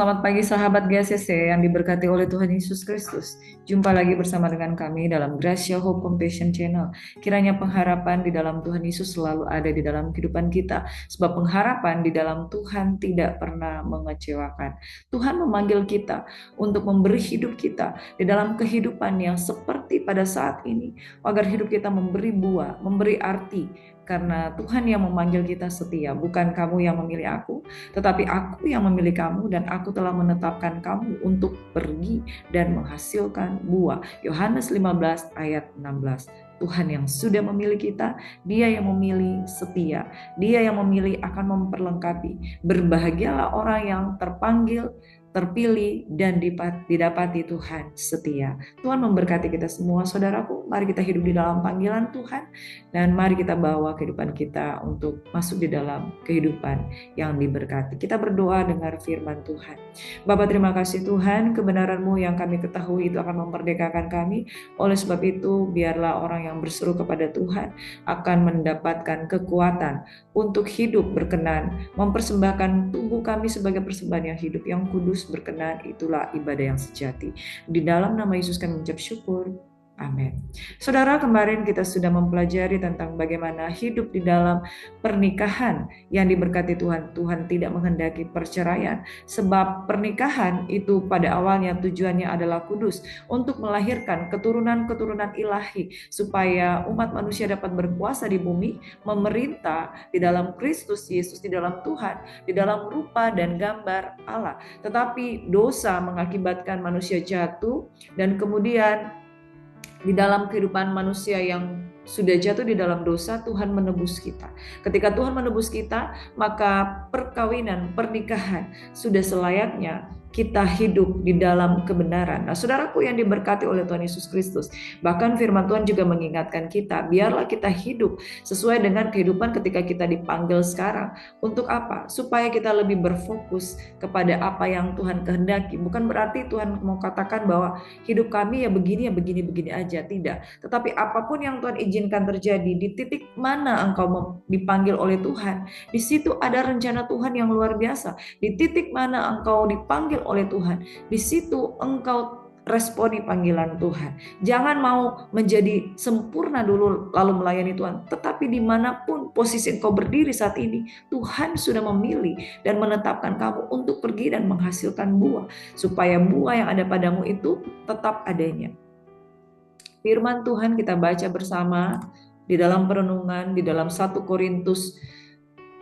Selamat pagi sahabat GCC yang diberkati oleh Tuhan Yesus Kristus. Jumpa lagi bersama dengan kami dalam Gracia Hope Compassion Channel. Kiranya pengharapan di dalam Tuhan Yesus selalu ada di dalam kehidupan kita. Sebab pengharapan di dalam Tuhan tidak pernah mengecewakan. Tuhan memanggil kita untuk memberi hidup kita di dalam kehidupan yang seperti pada saat ini. Agar hidup kita memberi buah, memberi arti. Karena Tuhan yang memanggil kita setia, bukan kamu yang memilih aku, tetapi aku yang memilih kamu dan aku telah menetapkan kamu untuk pergi dan menghasilkan buah. Yohanes 15 ayat 16. Tuhan yang sudah memilih kita, Dia yang memilih setia, Dia yang memilih akan memperlengkapi. Berbahagialah orang yang terpanggil, terpilih, dan didapati Tuhan setia. Tuhan memberkati kita semua, saudaraku. Mari kita hidup di dalam panggilan Tuhan, dan mari kita bawa kehidupan kita untuk masuk di dalam kehidupan yang diberkati. Kita berdoa dengar firman Tuhan. Bapa, terima kasih Tuhan, kebenaran-Mu yang kami ketahui itu akan memerdekakan kami. Oleh sebab itu, biarlah orang yang berseru kepada Tuhan akan mendapatkan kekuatan untuk hidup berkenan, mempersembahkan tubuh kami sebagai persembahan yang hidup, yang kudus, berkenan. Itulah ibadah yang sejati. Di dalam nama Yesus kami mengucap syukur. Amin. Saudara, kemarin kita sudah mempelajari tentang bagaimana hidup di dalam pernikahan yang diberkati Tuhan. Tuhan tidak menghendaki perceraian, sebab pernikahan itu pada awalnya tujuannya adalah kudus, untuk melahirkan keturunan-keturunan ilahi, supaya umat manusia dapat berkuasa di bumi, memerintah di dalam Kristus Yesus, di dalam Tuhan, di dalam rupa dan gambar Allah. Tetapi dosa mengakibatkan manusia jatuh, dan kemudian di dalam kehidupan manusia yang sudah jatuh di dalam dosa, Tuhan menebus kita. Ketika Tuhan menebus kita, maka perkawinan, pernikahan sudah selayaknya kita hidup di dalam kebenaran. Nah, saudaraku yang diberkati oleh Tuhan Yesus Kristus, bahkan firman Tuhan juga mengingatkan kita, biarlah kita hidup sesuai dengan kehidupan ketika kita dipanggil sekarang. Untuk apa? Supaya kita lebih berfokus kepada apa yang Tuhan kehendaki. Bukan berarti Tuhan mau katakan bahwa hidup kami ya begini aja, tidak. Tetapi apapun yang Tuhan izinkan terjadi, di titik mana engkau dipanggil oleh Tuhan, di situ ada rencana Tuhan yang luar biasa. Di titik mana engkau dipanggil oleh Tuhan, di situ engkau responi panggilan Tuhan. Jangan mau menjadi sempurna dulu lalu melayani Tuhan, tetapi dimanapun posisi engkau berdiri saat ini, Tuhan sudah memilih dan menetapkan kamu untuk pergi dan menghasilkan buah, supaya buah yang ada padamu itu tetap adanya. Firman Tuhan kita baca bersama di dalam perenungan di dalam 1 Korintus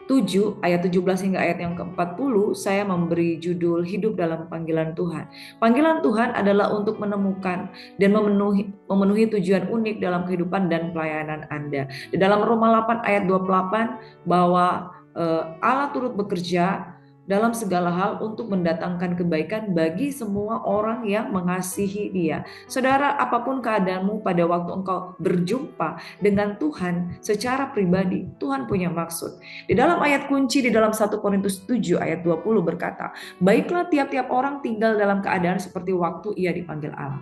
7 ayat 17 hingga ayat yang ke-40. Saya memberi judul hidup dalam panggilan Tuhan. Panggilan Tuhan adalah untuk menemukan dan memenuhi tujuan unik dalam kehidupan dan pelayanan Anda. Di dalam Roma 8 ayat 28 bahwa Allah turut bekerja dalam segala hal untuk mendatangkan kebaikan bagi semua orang yang mengasihi Dia. Saudara, apapun keadaanmu pada waktu engkau berjumpa dengan Tuhan secara pribadi, Tuhan punya maksud. Di dalam ayat kunci di dalam 1 Korintus 7 ayat 20 berkata, baiklah tiap-tiap orang tinggal dalam keadaan seperti waktu ia dipanggil Allah.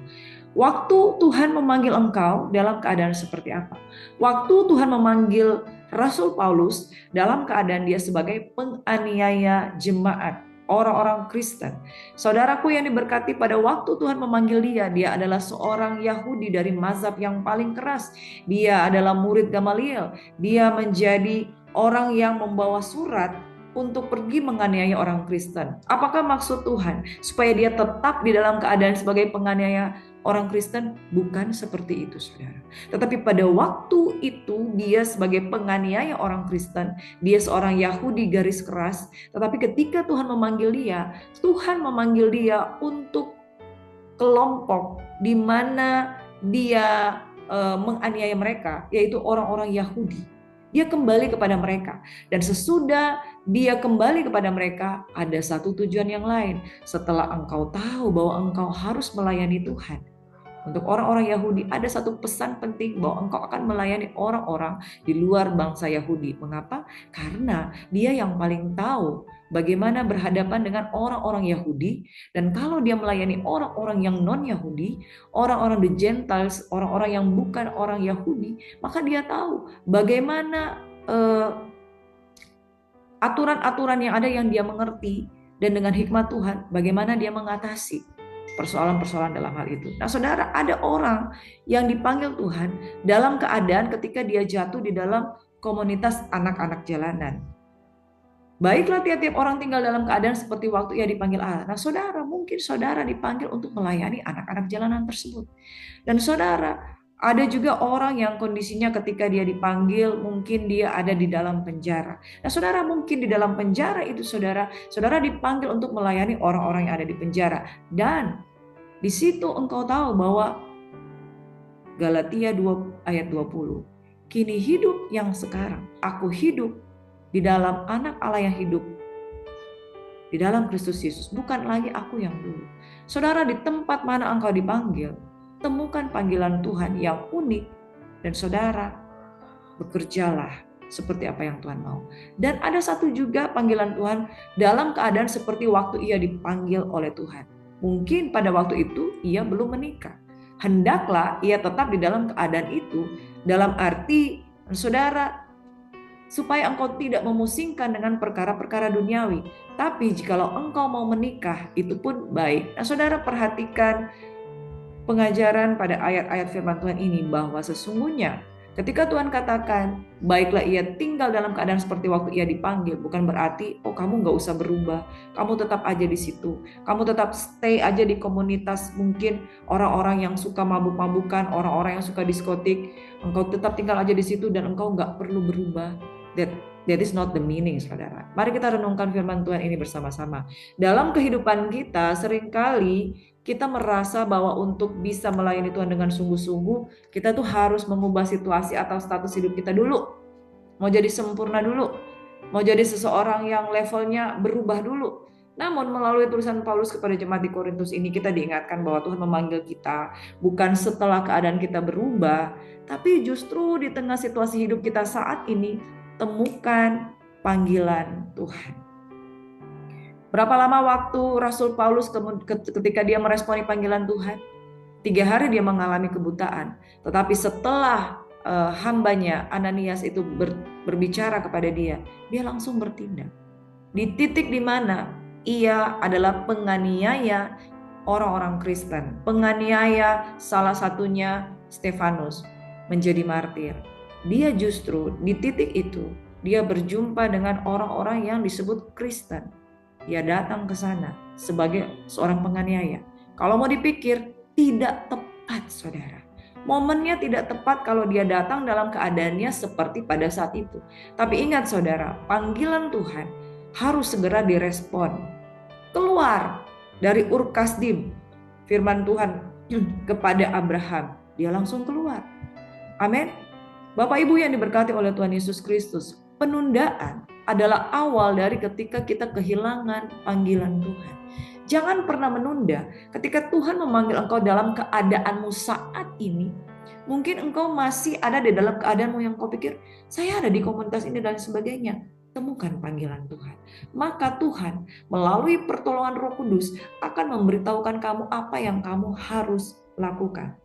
Waktu Tuhan memanggil engkau dalam keadaan seperti apa? Waktu Tuhan memanggil Rasul Paulus dalam keadaan dia sebagai penganiaya jemaat, orang-orang Kristen. Saudaraku yang diberkati, pada waktu Tuhan memanggil dia adalah seorang Yahudi dari mazhab yang paling keras. Dia adalah murid Gamaliel. Dia menjadi orang yang membawa surat untuk pergi menganiaya orang Kristen. Apakah maksud Tuhan? Supaya dia tetap di dalam keadaan sebagai penganiaya orang Kristen? Bukan seperti itu, saudara. Tetapi pada waktu itu dia sebagai penganiaya orang Kristen, dia seorang Yahudi garis keras. Tetapi ketika Tuhan memanggil dia untuk kelompok di mana dia menganiaya mereka, yaitu orang-orang Yahudi. Dia kembali kepada mereka, dan sesudah dia kembali kepada mereka ada satu tujuan yang lain. Setelah engkau tahu bahwa engkau harus melayani Tuhan, untuk orang-orang Yahudi ada satu pesan penting bahwa engkau akan melayani orang-orang di luar bangsa Yahudi. Mengapa? Karena dia yang paling tahu bagaimana berhadapan dengan orang-orang Yahudi, dan kalau dia melayani orang-orang yang non-Yahudi, orang-orang the Gentiles, orang-orang yang bukan orang Yahudi, maka dia tahu bagaimana aturan-aturan yang ada yang dia mengerti, dan dengan hikmat Tuhan bagaimana dia mengatasi persoalan-persoalan dalam hal itu. Nah saudara, ada orang yang dipanggil Tuhan dalam keadaan ketika dia jatuh di dalam komunitas anak-anak jalanan. Baiklah tiap-tiap orang tinggal dalam keadaan seperti waktu ia dipanggil Allah. Nah saudara, mungkin saudara dipanggil untuk melayani anak-anak jalanan tersebut. Dan saudara, ada juga orang yang kondisinya ketika dia dipanggil mungkin dia ada di dalam penjara. Nah saudara, mungkin di dalam penjara itu saudara dipanggil untuk melayani orang-orang yang ada di penjara. Dan di situ engkau tahu bahwa Galatia 2 ayat 20. Kini hidup yang sekarang, aku hidup di dalam anak Allah yang hidup di dalam Kristus Yesus, bukan lagi aku yang dulu. Saudara, di tempat mana engkau dipanggil, temukan panggilan Tuhan yang unik dan saudara bekerjalah seperti apa yang Tuhan mau. Dan ada satu juga panggilan Tuhan dalam keadaan seperti waktu ia dipanggil oleh Tuhan. Mungkin pada waktu itu ia belum menikah. Hendaklah ia tetap di dalam keadaan itu, dalam arti saudara, supaya engkau tidak memusingkan dengan perkara-perkara duniawi. Tapi jikalau engkau mau menikah, itu pun baik. Nah saudara, perhatikan pengajaran pada ayat-ayat firman Tuhan ini bahwa sesungguhnya ketika Tuhan katakan, baiklah ia tinggal dalam keadaan seperti waktu ia dipanggil, bukan berarti, oh kamu gak usah berubah, kamu tetap aja di situ, kamu tetap stay aja di komunitas, mungkin orang-orang yang suka mabuk-mabukan, orang-orang yang suka diskotik, engkau tetap tinggal aja di situ dan engkau gak perlu berubah. That is not the meaning, saudara. Mari kita renungkan firman Tuhan ini bersama-sama. Dalam kehidupan kita, seringkali kita merasa bahwa untuk bisa melayani Tuhan dengan sungguh-sungguh, kita tuh harus mengubah situasi atau status hidup kita dulu. Mau jadi sempurna dulu. Mau jadi seseorang yang levelnya berubah dulu. Namun melalui tulisan Paulus kepada jemaat di Korintus ini, kita diingatkan bahwa Tuhan memanggil kita bukan setelah keadaan kita berubah, tapi justru di tengah situasi hidup kita saat ini, temukan panggilan Tuhan. Berapa lama waktu Rasul Paulus ketika dia meresponi panggilan Tuhan? 3 hari dia mengalami kebutaan. Tetapi setelah hambanya Ananias itu berbicara kepada dia langsung bertindak. Di titik di mana ia adalah penganiaya orang-orang Kristen, penganiaya salah satunya Stefanus menjadi martir. Dia justru di titik itu, dia berjumpa dengan orang-orang yang disebut Kristen. Dia datang ke sana sebagai seorang penganiaya. Kalau mau dipikir, tidak tepat saudara. Momennya tidak tepat kalau dia datang dalam keadaannya seperti pada saat itu. Tapi ingat saudara, panggilan Tuhan harus segera direspon. Keluar dari Ur Kasdim, firman Tuhan kepada Abraham, dia langsung keluar. Amin. Bapak Ibu yang diberkati oleh Tuhan Yesus Kristus, penundaan adalah awal dari ketika kita kehilangan panggilan Tuhan. Jangan pernah menunda ketika Tuhan memanggil engkau dalam keadaanmu saat ini. Mungkin engkau masih ada di dalam keadaanmu yang kau pikir, saya ada di komunitas ini dan sebagainya. Temukan panggilan Tuhan. Maka Tuhan melalui pertolongan Roh Kudus akan memberitahukan kamu apa yang kamu harus lakukan.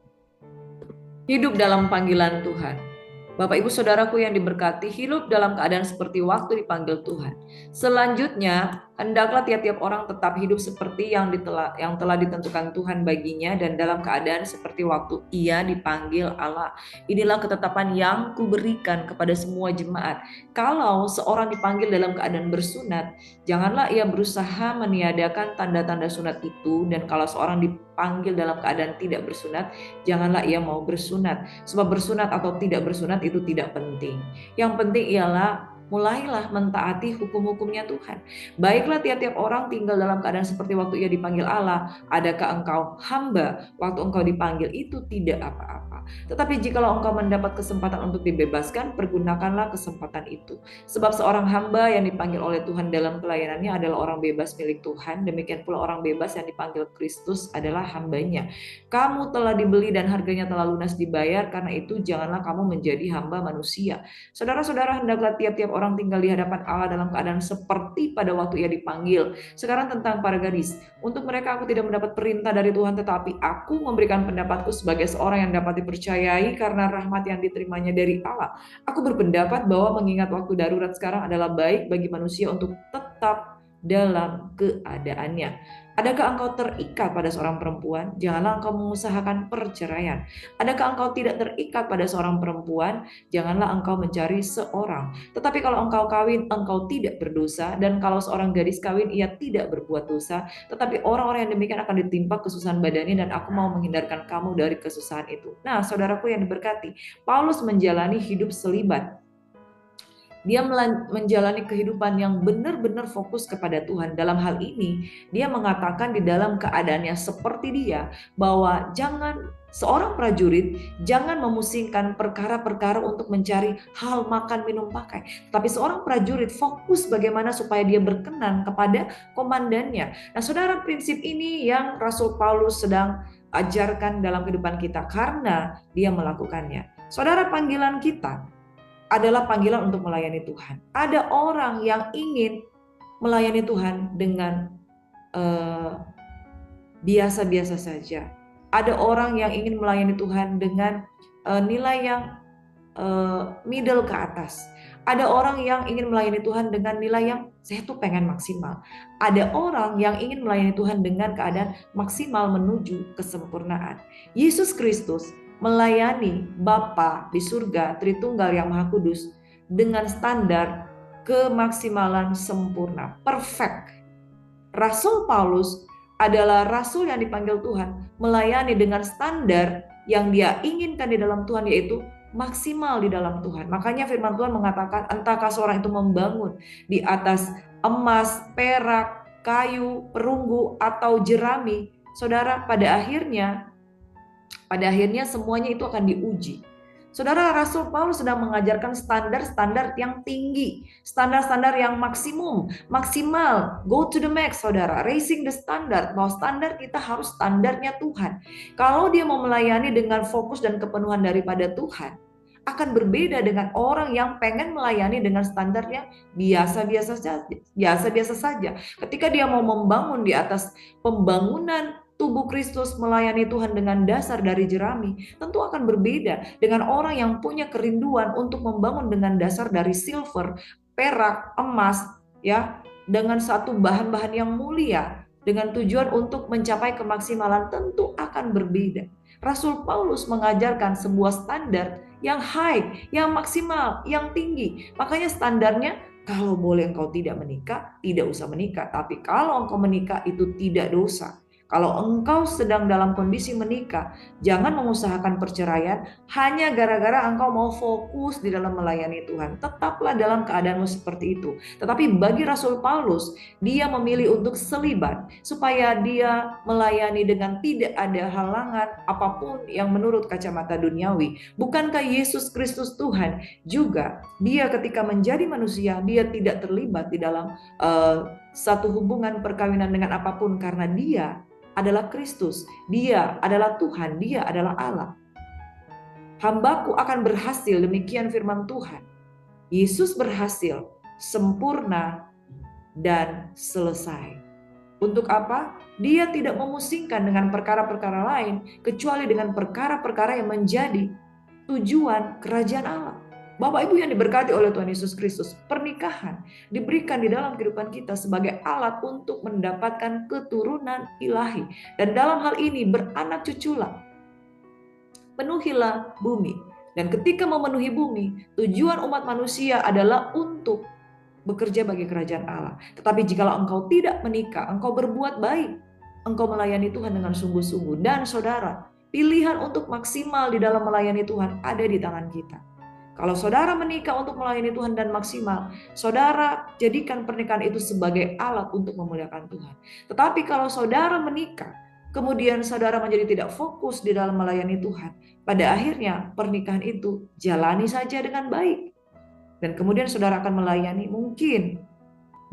Hidup dalam panggilan Tuhan. Bapak Ibu Saudaraku yang diberkati, hidup dalam keadaan seperti waktu dipanggil Tuhan. Selanjutnya, hendaklah tiap-tiap orang tetap hidup seperti yang telah ditentukan Tuhan baginya dan dalam keadaan seperti waktu ia dipanggil Allah. Inilah ketetapan yang kuberikan kepada semua jemaat. Kalau seorang dipanggil dalam keadaan bersunat, janganlah ia berusaha meniadakan tanda-tanda sunat itu, dan kalau seorang dipanggil dalam keadaan tidak bersunat, janganlah ia mau bersunat. Sebab bersunat atau tidak bersunat itu tidak penting. Yang penting ialah mulailah mentaati hukum-hukumnya Tuhan. Baiklah tiap-tiap orang tinggal dalam keadaan seperti waktu ia dipanggil Allah. Adakah engkau hamba waktu engkau dipanggil? Itu tidak apa-apa. Tetapi jikalau engkau mendapat kesempatan untuk dibebaskan, pergunakanlah kesempatan itu. Sebab seorang hamba yang dipanggil oleh Tuhan dalam pelayanannya adalah orang bebas milik Tuhan. Demikian pula orang bebas yang dipanggil Kristus adalah hambanya. Kamu telah dibeli dan harganya telah lunas dibayar. Karena itu janganlah kamu menjadi hamba manusia. Saudara-saudara, hendaklah tiap-tiap orang tinggal di hadapan Allah dalam keadaan seperti pada waktu ia dipanggil. Sekarang tentang para gadis. Untuk mereka aku tidak mendapat perintah dari Tuhan, tetapi aku memberikan pendapatku sebagai seorang yang dapat dipercayai karena rahmat yang diterimanya dari Allah. Aku berpendapat bahwa mengingat waktu darurat sekarang adalah baik bagi manusia untuk tetap dalam keadaannya. Adakah engkau terikat pada seorang perempuan? Janganlah engkau mengusahakan perceraian. Adakah engkau tidak terikat pada seorang perempuan? Janganlah engkau mencari seorang. Tetapi kalau engkau kawin, engkau tidak berdosa. Dan kalau seorang gadis kawin, ia tidak berbuat dosa. Tetapi orang-orang yang demikian akan ditimpa kesusahan badannya, dan aku mau menghindarkan kamu dari kesusahan itu. Nah, saudaraku yang diberkati, Paulus menjalani hidup selibat. Dia menjalani kehidupan yang benar-benar fokus kepada Tuhan. Dalam hal ini, dia mengatakan di dalam keadaannya seperti dia, bahwa seorang prajurit jangan memusingkan perkara-perkara untuk mencari hal makan, minum, pakai. Tapi seorang prajurit fokus bagaimana supaya dia berkenan kepada komandannya. Nah, saudara, prinsip ini yang Rasul Paulus sedang ajarkan dalam kehidupan kita karena dia melakukannya. Saudara, panggilan kita adalah panggilan untuk melayani Tuhan. Ada orang yang ingin melayani Tuhan dengan biasa-biasa saja. Ada orang yang ingin melayani Tuhan dengan nilai yang middle ke atas. Ada orang yang ingin melayani Tuhan dengan nilai yang saya tuh pengen maksimal. Ada orang yang ingin melayani Tuhan dengan keadaan maksimal menuju kesempurnaan. Yesus Kristus melayani Bapa di surga Tritunggal yang Maha Kudus dengan standar kemaksimalan sempurna, perfect. Rasul Paulus adalah rasul yang dipanggil Tuhan melayani dengan standar yang dia inginkan di dalam Tuhan, yaitu maksimal di dalam Tuhan. Makanya firman Tuhan mengatakan, entahkah seorang itu membangun di atas emas, perak, kayu, perunggu, atau jerami. Saudara, pada akhirnya semuanya itu akan diuji. Saudara, Rasul Paulus sedang mengajarkan standar-standar yang tinggi, standar-standar yang maksimal, go to the max, saudara, raising the standard, bahwa standar kita harus standarnya Tuhan. Kalau dia mau melayani dengan fokus dan kepenuhan daripada Tuhan, akan berbeda dengan orang yang pengen melayani dengan standar yang biasa-biasa saja. Ketika dia mau membangun di atas pembangunan tubuh Kristus, melayani Tuhan dengan dasar dari jerami, tentu akan berbeda dengan orang yang punya kerinduan untuk membangun dengan dasar dari silver, perak, emas, ya, dengan satu bahan-bahan yang mulia, dengan tujuan untuk mencapai kemaksimalan, tentu akan berbeda. Rasul Paulus mengajarkan sebuah standar yang high, yang maksimal, yang tinggi. Makanya standarnya, kalau boleh engkau tidak menikah, tidak usah menikah. Tapi kalau engkau menikah, itu tidak dosa. Kalau engkau sedang dalam kondisi menikah, jangan mengusahakan perceraian hanya gara-gara engkau mau fokus di dalam melayani Tuhan. Tetaplah dalam keadaanmu seperti itu. Tetapi bagi Rasul Paulus, dia memilih untuk selibat supaya dia melayani dengan tidak ada halangan apapun yang menurut kacamata duniawi. Bukankah Yesus Kristus Tuhan juga, dia ketika menjadi manusia, dia tidak terlibat di dalam satu hubungan perkawinan dengan apapun, karena dia adalah Kristus, dia adalah Tuhan, dia adalah Allah. Hambaku akan berhasil, demikian firman Tuhan. Yesus berhasil, sempurna, dan selesai. Untuk apa? Dia tidak memusingkan dengan perkara-perkara lain, kecuali dengan perkara-perkara yang menjadi tujuan kerajaan Allah. Bapak Ibu yang diberkati oleh Tuhan Yesus Kristus, pernikahan diberikan di dalam kehidupan kita sebagai alat untuk mendapatkan keturunan ilahi. Dan dalam hal ini beranak cuculah, penuhilah bumi. Dan ketika memenuhi bumi, tujuan umat manusia adalah untuk bekerja bagi kerajaan Allah. Tetapi jikalau engkau tidak menikah, engkau berbuat baik, engkau melayani Tuhan dengan sungguh-sungguh. Dan saudara, pilihan untuk maksimal di dalam melayani Tuhan ada di tangan kita. Kalau saudara menikah untuk melayani Tuhan dan maksimal, saudara jadikan pernikahan itu sebagai alat untuk memuliakan Tuhan. Tetapi kalau saudara menikah, kemudian saudara menjadi tidak fokus di dalam melayani Tuhan, pada akhirnya pernikahan itu jalani saja dengan baik. Dan kemudian saudara akan melayani, mungkin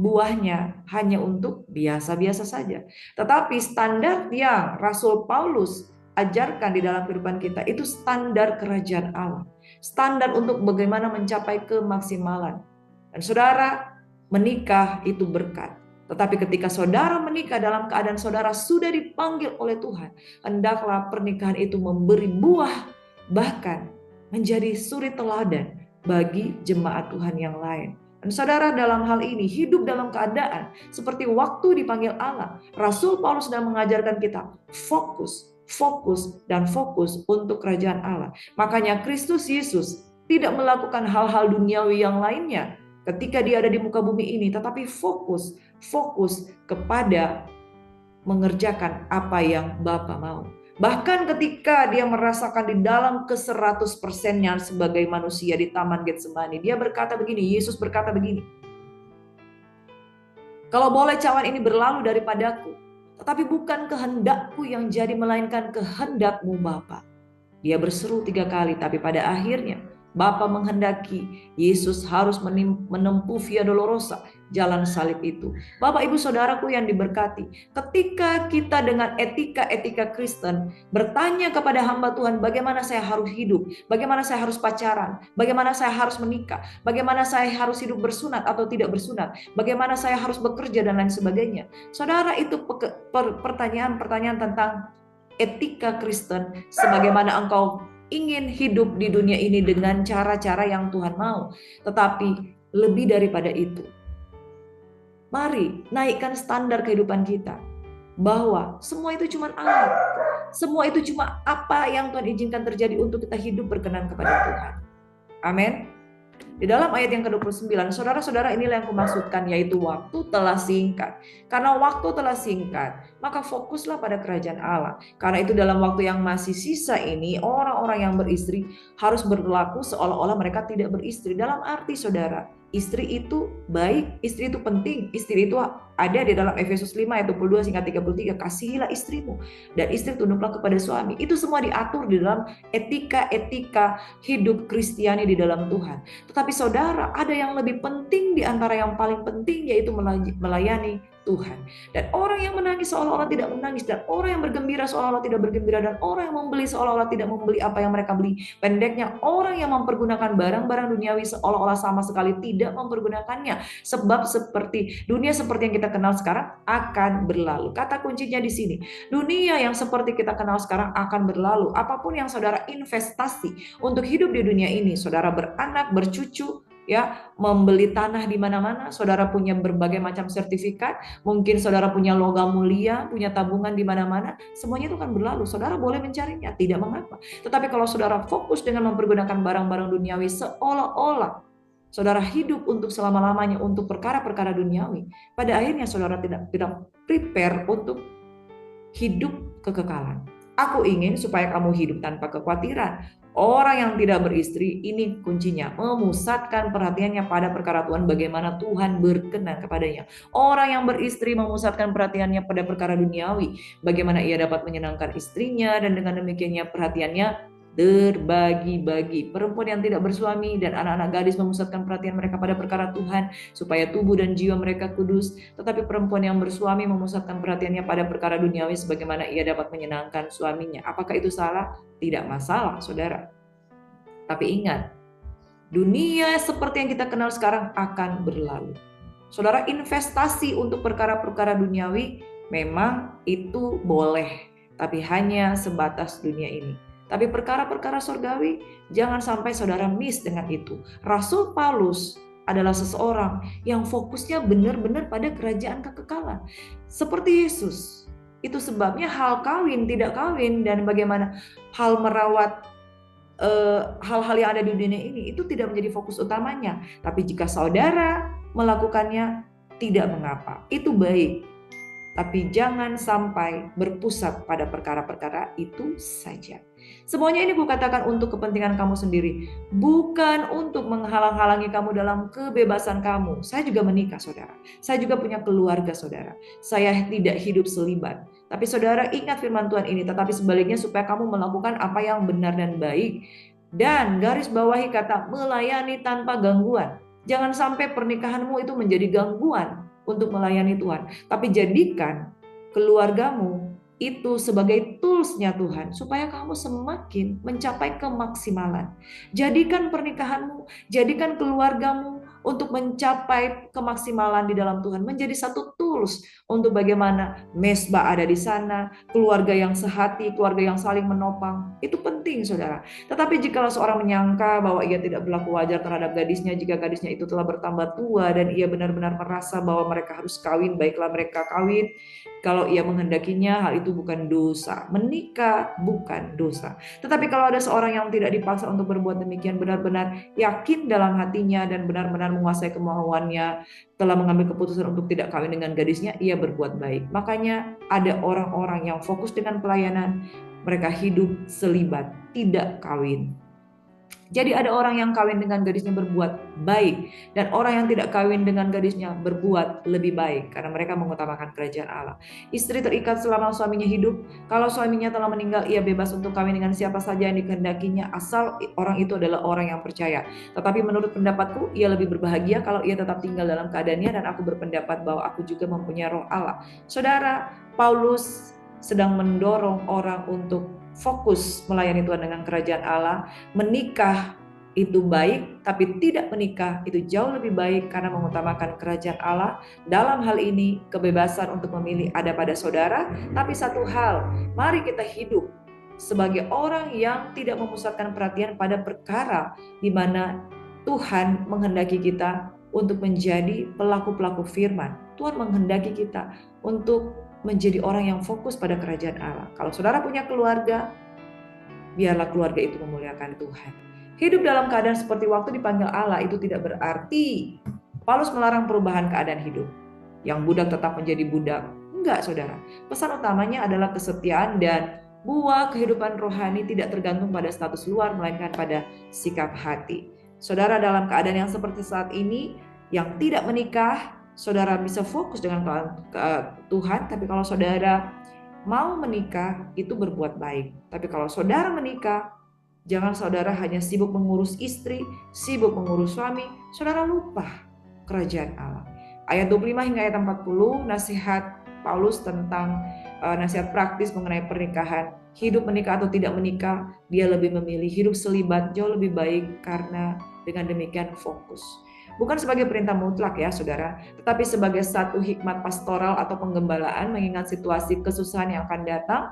buahnya hanya untuk biasa-biasa saja. Tetapi standar yang Rasul Paulus ajarkan di dalam kehidupan kita itu standar kerajaan Allah. Standar untuk bagaimana mencapai kemaksimalan. Dan saudara menikah itu berkat. Tetapi ketika saudara menikah dalam keadaan saudara sudah dipanggil oleh Tuhan, hendaklah pernikahan itu memberi buah, bahkan menjadi suri teladan bagi jemaat Tuhan yang lain. Dan saudara, dalam hal ini hidup dalam keadaan seperti waktu dipanggil Allah. Rasul Paulus sedang mengajarkan kita fokus, fokus, dan fokus untuk kerajaan Allah. Makanya Kristus Yesus tidak melakukan hal-hal duniawi yang lainnya ketika dia ada di muka bumi ini, tetapi fokus kepada mengerjakan apa yang Bapa mau. Bahkan ketika dia merasakan di dalam ke-100%-nya sebagai manusia di Taman Getsemani, dia berkata begini, Yesus berkata begini, kalau boleh cawan ini berlalu daripadaku, tetapi bukan kehendakku yang jadi, melainkan kehendakmu Bapa. Dia berseru 3 kali, tapi pada akhirnya Bapa menghendaki Yesus harus menempuh Via Dolorosa, jalan salib itu. Bapak Ibu Saudaraku yang diberkati, ketika kita dengan etika-etika Kristen bertanya kepada hamba Tuhan, bagaimana saya harus hidup, bagaimana saya harus pacaran, bagaimana saya harus menikah, bagaimana saya harus hidup bersunat atau tidak bersunat, bagaimana saya harus bekerja dan lain sebagainya. Saudara, itu pertanyaan-pertanyaan tentang etika Kristen, sebagaimana engkau ingin hidup di dunia ini dengan cara-cara yang Tuhan mau. Tetapi lebih daripada itu, mari naikkan standar kehidupan kita, bahwa semua itu cuma alat, semua itu cuma apa yang Tuhan izinkan terjadi untuk kita hidup berkenan kepada Tuhan. Amin. Di dalam ayat yang ke-29, saudara-saudara, inilah yang kumaksudkan, yaitu waktu telah singkat. Karena waktu telah singkat, maka fokuslah pada kerajaan Allah. Karena itu dalam waktu yang masih sisa ini, orang-orang yang beristri harus berlaku seolah-olah mereka tidak beristri. Dalam arti, saudara, istri itu baik, istri itu penting, istri itu ada di dalam Efesus 5 ayat 22 hingga 33, kasihilah istrimu dan istri tunduklah kepada suami. Itu semua diatur di dalam etika-etika hidup Kristiani di dalam Tuhan. Tetapi saudara, ada yang lebih penting di antara yang paling penting, yaitu melayani Tuhan. Dan orang yang menangis seolah-olah tidak menangis, dan orang yang bergembira seolah-olah tidak bergembira, dan orang yang membeli seolah-olah tidak membeli apa yang mereka beli. Pendeknya, orang yang mempergunakan barang-barang duniawi seolah-olah sama sekali tidak mempergunakannya. Sebab seperti dunia seperti yang kita kenal sekarang akan berlalu. Kata kuncinya di sini, dunia yang seperti kita kenal sekarang akan berlalu. Apapun yang saudara investasi untuk hidup di dunia ini, saudara beranak, bercucu, ya, membeli tanah di mana-mana, saudara punya berbagai macam sertifikat, mungkin saudara punya logam mulia, punya tabungan di mana-mana, semuanya itu akan berlalu. Saudara boleh mencarinya, tidak mengapa. Tetapi kalau saudara fokus dengan mempergunakan barang-barang duniawi seolah-olah saudara hidup untuk selama-lamanya untuk perkara-perkara duniawi, pada akhirnya saudara tidak prepare untuk hidup kekekalan. Aku ingin supaya kamu hidup tanpa kekhawatiran. Orang yang tidak beristri, ini kuncinya, memusatkan perhatiannya pada perkara Tuhan, bagaimana Tuhan berkenan kepadanya. Orang yang beristri memusatkan perhatiannya pada perkara duniawi, bagaimana ia dapat menyenangkan istrinya, dan dengan demikiannya perhatiannya terbagi-bagi. Perempuan yang tidak bersuami dan anak-anak gadis memusatkan perhatian mereka pada perkara Tuhan, supaya tubuh dan jiwa mereka kudus. Tetapi perempuan yang bersuami memusatkan perhatiannya pada perkara duniawi, sebagaimana ia dapat menyenangkan suaminya. Apakah itu salah? Tidak masalah, saudara. Tapi ingat, dunia seperti yang kita kenal sekarang akan berlalu. Saudara, investasi untuk perkara-perkara duniawi memang itu boleh, tapi hanya sebatas dunia ini. Tapi perkara-perkara surgawi, jangan sampai saudara miss dengan itu. Rasul Paulus adalah seseorang yang fokusnya benar-benar pada kerajaan kekekalan. Seperti Yesus. Itu sebabnya hal kawin, tidak kawin, dan bagaimana hal merawat hal-hal yang ada di dunia ini, itu tidak menjadi fokus utamanya. Tapi jika saudara melakukannya, tidak mengapa. Itu baik. Tapi jangan sampai berpusat pada perkara-perkara itu saja. Semuanya ini kukatakan untuk kepentingan kamu sendiri, bukan untuk menghalang-halangi kamu dalam kebebasan kamu. Saya juga menikah, saudara. Saya juga punya keluarga, saudara. Saya tidak hidup selibat. Tapi saudara, ingat firman Tuhan ini, tetapi sebaliknya supaya kamu melakukan apa yang benar dan baik. Dan garis bawahi kata melayani tanpa gangguan. Jangan sampai pernikahanmu itu menjadi gangguan untuk melayani Tuhan. Tapi jadikan keluargamu itu sebagai toolsnya Tuhan, supaya kamu semakin mencapai kemaksimalan. Jadikan pernikahanmu, jadikan keluargamu untuk mencapai kemaksimalan di dalam Tuhan, menjadi satu tool tools untuk bagaimana mesbah ada di sana, keluarga yang sehati, keluarga yang saling menopang. Itu penting, saudara. Tetapi jika seorang menyangka bahwa ia tidak berlaku wajar terhadap gadisnya, jika gadisnya itu telah bertambah tua dan ia benar-benar merasa bahwa mereka harus kawin, baiklah mereka kawin. Kalau ia menghendakinya, hal itu bukan dosa. Menikah bukan dosa. Tetapi kalau ada seorang yang tidak dipaksa untuk berbuat demikian, benar-benar yakin dalam hatinya dan benar-benar menguasai kemauannya, telah mengambil keputusan untuk tidak kawin dengan gadisnya, ia berbuat baik. Makanya ada orang-orang yang fokus dengan pelayanan, mereka hidup selibat, tidak kawin. Jadi ada orang yang kawin dengan gadisnya berbuat baik, dan orang yang tidak kawin dengan gadisnya berbuat lebih baik, karena mereka mengutamakan kerajaan Allah. Istri terikat selama suaminya hidup. Kalau suaminya telah meninggal, ia bebas untuk kawin dengan siapa saja yang dikehendakinya, asal orang itu adalah orang yang percaya. Tetapi menurut pendapatku, ia lebih berbahagia kalau ia tetap tinggal dalam keadaannya, dan aku berpendapat bahwa aku juga mempunyai roh Allah. Saudara, Paulus sedang mendorong orang untuk fokus melayani Tuhan dengan kerajaan Allah. Menikah itu baik, tapi tidak menikah itu jauh lebih baik karena mengutamakan kerajaan Allah. Dalam hal ini, kebebasan untuk memilih ada pada saudara, tapi satu hal, mari kita hidup sebagai orang yang tidak memusatkan perhatian pada perkara di mana Tuhan menghendaki kita untuk menjadi pelaku-pelaku firman. Tuhan menghendaki kita untuk menjadi orang yang fokus pada kerajaan Allah. Kalau saudara punya keluarga, biarlah keluarga itu memuliakan Tuhan. Hidup dalam keadaan seperti waktu dipanggil Allah itu tidak berarti Paulus melarang perubahan keadaan hidup. Yang budak tetap menjadi budak. Enggak, saudara. Pesan utamanya adalah kesetiaan, dan buah kehidupan rohani tidak tergantung pada status luar, melainkan pada sikap hati. Saudara, dalam keadaan yang seperti saat ini, yang tidak menikah, saudara bisa fokus dengan Tuhan. Tapi kalau saudara mau menikah, itu berbuat baik. Tapi kalau saudara menikah, jangan saudara hanya sibuk mengurus istri, sibuk mengurus suami, saudara lupa kerajaan Allah. Ayat 25 hingga ayat 40, nasihat Paulus tentang nasihat praktis mengenai pernikahan. Hidup menikah atau tidak menikah, dia lebih memilih hidup selibat, jauh lebih baik, karena dengan demikian fokus. Bukan sebagai perintah mutlak ya saudara, tetapi sebagai satu hikmat pastoral atau penggembalaan mengingat situasi kesusahan yang akan datang.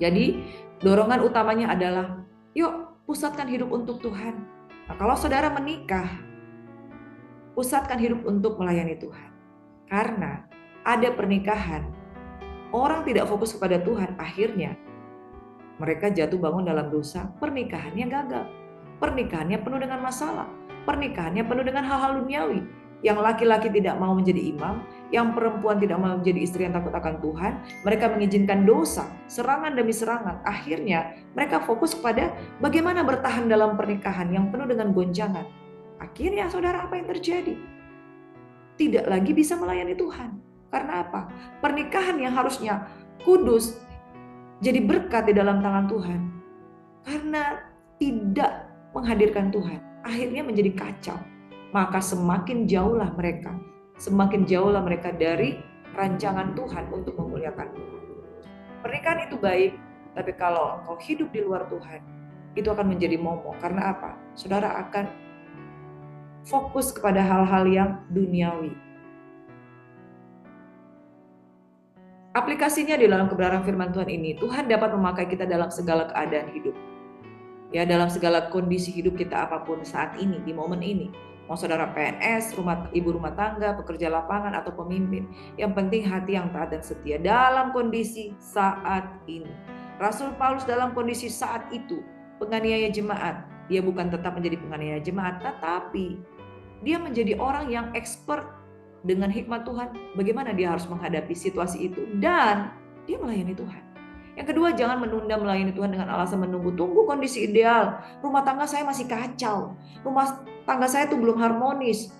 Jadi dorongan utamanya adalah, yuk pusatkan hidup untuk Tuhan. Nah, kalau saudara menikah, pusatkan hidup untuk melayani Tuhan. Karena ada pernikahan, orang tidak fokus kepada Tuhan, akhirnya mereka jatuh bangun dalam dosa, pernikahannya gagal. Pernikahannya penuh dengan masalah. Pernikahannya penuh dengan hal-hal duniawi. Yang laki-laki tidak mau menjadi imam, yang perempuan tidak mau menjadi istri yang takut akan Tuhan. Mereka mengizinkan dosa, serangan demi serangan. Akhirnya mereka fokus pada bagaimana bertahan dalam pernikahan yang penuh dengan goncangan. Akhirnya saudara, apa yang terjadi? Tidak lagi bisa melayani Tuhan. Karena apa? Pernikahan yang harusnya kudus jadi berkat di dalam tangan Tuhan, karena tidak menghadirkan Tuhan, akhirnya menjadi kacau. Maka semakin jauhlah mereka dari rancangan Tuhan untuk memuliakan Tuhan. Pernikahan itu baik, tapi kalau engkau hidup di luar Tuhan, itu akan menjadi momok. Karena apa? Saudara akan fokus kepada hal-hal yang duniawi. Aplikasinya di dalam kebenaran firman Tuhan ini, Tuhan dapat memakai kita dalam segala keadaan hidup. Ya, dalam segala kondisi hidup kita apapun saat ini, di momen ini. Mau saudara PNS, ibu rumah tangga, pekerja lapangan, atau pemimpin. Yang penting hati yang taat dan setia dalam kondisi saat ini. Rasul Paulus dalam kondisi saat itu, penganiaya jemaat. Dia bukan tetap menjadi penganiaya jemaat, tetapi dia menjadi orang yang expert dengan hikmat Tuhan, bagaimana dia harus menghadapi situasi itu, dan dia melayani Tuhan. Yang kedua, jangan menunda melayani Tuhan dengan alasan tunggu kondisi ideal. Rumah tangga saya masih kacau, rumah tangga saya tuh belum harmonis.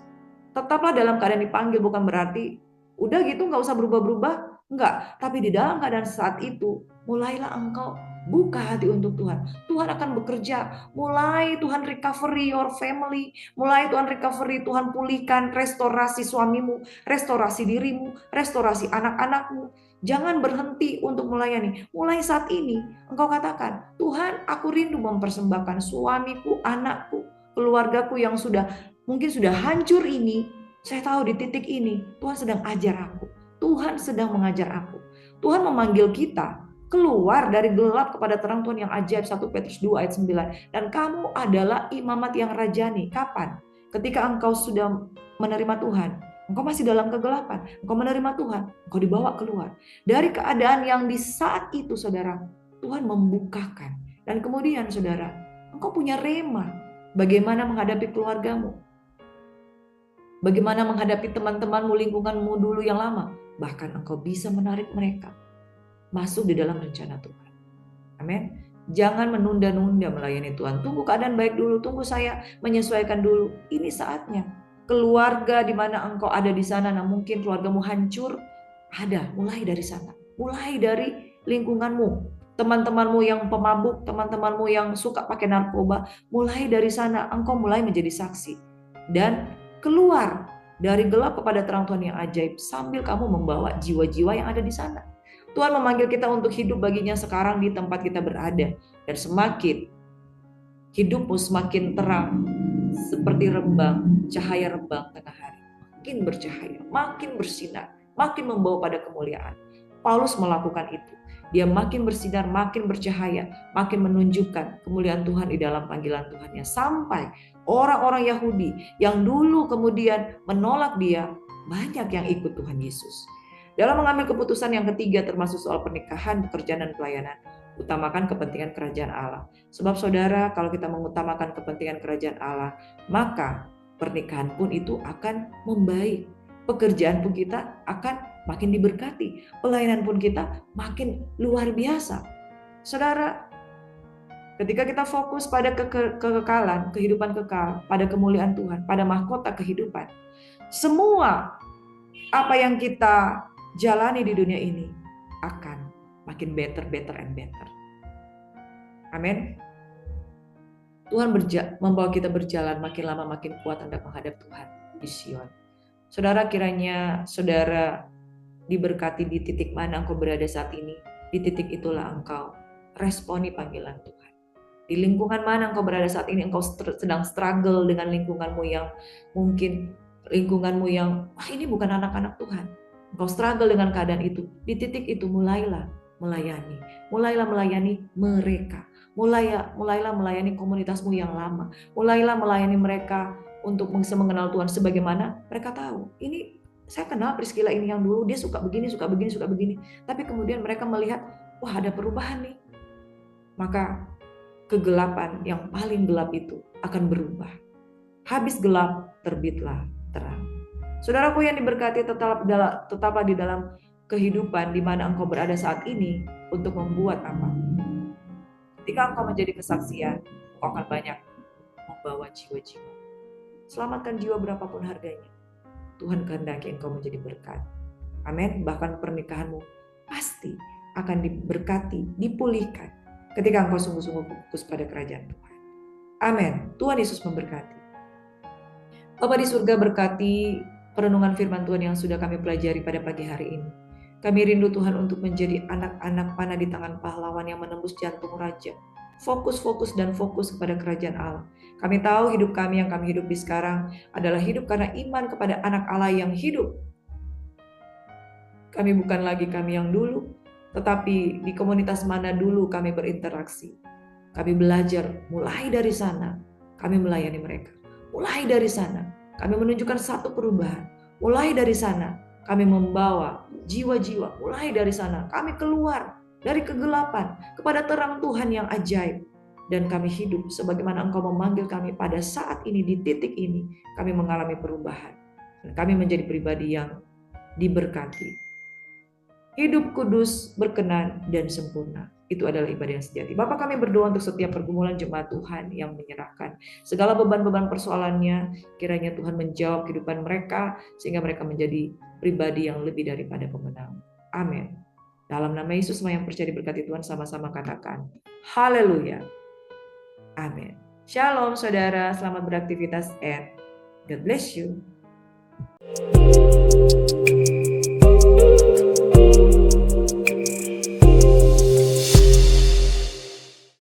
Tetaplah dalam keadaan dipanggil, bukan berarti udah gitu nggak usah berubah-berubah, enggak. Tapi di dalam keadaan saat itu, mulailah engkau buka hati untuk Tuhan. Tuhan akan bekerja. Mulai Tuhan recovery your family. Mulai Tuhan recovery, Tuhan pulihkan, restorasi suamimu, restorasi dirimu, restorasi anak-anakmu. Jangan berhenti untuk melayani. Mulai saat ini engkau katakan, Tuhan, aku rindu mempersembahkan suamiku, anakku, keluargaku yang mungkin sudah hancur ini. Saya tahu di titik ini Tuhan sedang ajar aku. Tuhan sedang mengajar aku. Tuhan memanggil kita keluar dari gelap kepada terang Tuhan yang ajaib. 1 Petrus 2 ayat 9. Dan kamu adalah imamat yang rajani. Kapan? Ketika engkau sudah menerima Tuhan. Engkau masih dalam kegelapan. Engkau menerima Tuhan. Engkau dibawa keluar. Dari keadaan yang di saat itu saudara, Tuhan membukakan. Dan kemudian saudara, engkau punya rema. Bagaimana menghadapi keluargamu. Bagaimana menghadapi teman-temanmu, lingkunganmu dulu yang lama. Bahkan engkau bisa menarik mereka masuk di dalam rencana Tuhan. Amin. Jangan menunda-nunda melayani Tuhan. Tunggu keadaan baik dulu. Tunggu saya menyesuaikan dulu. Ini saatnya. Keluarga di mana engkau ada di sana, nah mungkin keluargamu hancur. Ada, mulai dari sana. Mulai dari lingkunganmu. Teman-temanmu yang pemabuk, teman-temanmu yang suka pakai narkoba. Mulai dari sana, engkau mulai menjadi saksi. Dan keluar dari gelap kepada terang Tuhan yang ajaib sambil kamu membawa jiwa-jiwa yang ada di sana. Tuhan memanggil kita untuk hidup baginya sekarang di tempat kita berada. Dan semakin hidupmu semakin terang seperti rembang, cahaya rembang tengah hari. Makin bercahaya, makin bersinar, makin membawa pada kemuliaan. Paulus melakukan itu. Dia makin bersinar, makin bercahaya, makin menunjukkan kemuliaan Tuhan di dalam panggilan Tuhannya. Sampai orang-orang Yahudi yang dulu kemudian menolak dia, banyak yang ikut Tuhan Yesus. Dalam mengambil keputusan yang ketiga termasuk soal pernikahan, pekerjaan, dan pelayanan, utamakan kepentingan kerajaan Allah. Sebab saudara, kalau kita mengutamakan kepentingan kerajaan Allah, maka pernikahan pun itu akan membaik. Pekerjaan pun kita akan makin diberkati. Pelayanan pun kita makin luar biasa. Saudara, ketika kita fokus pada kekekalan, kehidupan kekal, pada kemuliaan Tuhan, pada mahkota kehidupan, semua apa yang kita jalani di dunia ini akan makin better and better. Amin. Tuhan membawa kita berjalan makin lama makin kuat hendak menghadap Tuhan di Sion. Saudara, kiranya saudara diberkati di titik mana engkau berada saat ini. Di titik itulah engkau responi panggilan Tuhan. Di lingkungan mana engkau berada saat ini, engkau sedang struggle dengan lingkunganmu yang mungkin lingkunganmu yang ini bukan anak-anak Tuhan. Engkau struggle dengan keadaan itu. Di titik itu mulailah melayani. Mulailah melayani mereka. Mulailah melayani komunitasmu yang lama. Mulailah melayani mereka untuk bisa mengenal Tuhan sebagaimana mereka tahu. Ini saya kenal Priscilla ini yang dulu dia suka begini. Tapi kemudian mereka melihat, wah ada perubahan nih. Maka kegelapan yang paling gelap itu akan berubah. Habis gelap, terbitlah terang. Saudaraku yang diberkati, tetaplah di dalam kehidupan di mana engkau berada saat ini untuk membuat apa? Ketika engkau menjadi kesaksian, engkau akan banyak membawa jiwa-jiwa. Selamatkan jiwa berapapun harganya. Tuhan kehendaki engkau menjadi berkat. Amin. Bahkan pernikahanmu pasti akan diberkati, dipulihkan ketika engkau sungguh-sungguh fokus pada kerajaan Tuhan. Amin. Tuhan Yesus memberkati. Bapa di surga, berkati perenungan firman Tuhan yang sudah kami pelajari pada pagi hari ini. Kami rindu Tuhan untuk menjadi anak-anak panah di tangan pahlawan yang menembus jantung raja. Fokus kepada kerajaan Allah. Kami tahu hidup kami yang kami hidupi sekarang adalah hidup karena iman kepada anak Allah yang hidup. Kami bukan lagi kami yang dulu, tetapi di komunitas mana dulu kami berinteraksi. Kami belajar mulai dari sana, kami melayani mereka. Mulai dari sana, kami menunjukkan satu perubahan. Mulai dari sana, kami membawa jiwa-jiwa. Mulai dari sana, kami keluar dari kegelapan kepada terang Tuhan yang ajaib. Dan kami hidup sebagaimana Engkau memanggil kami pada saat ini, di titik ini, kami mengalami perubahan. Dan kami menjadi pribadi yang diberkati. Hidup kudus, berkenan, dan sempurna. Itu adalah ibadah yang sejati. Bapa, kami berdoa untuk setiap pergumulan jemaat Tuhan yang menyerahkan segala beban-beban persoalannya. Kiranya Tuhan menjawab kehidupan mereka, sehingga mereka menjadi pribadi yang lebih daripada pemenang. Amin. Dalam nama Yesus, semua yang percaya diberkati Tuhan, sama-sama katakan, haleluya. Amin. Shalom saudara, selamat beraktivitas and God bless you.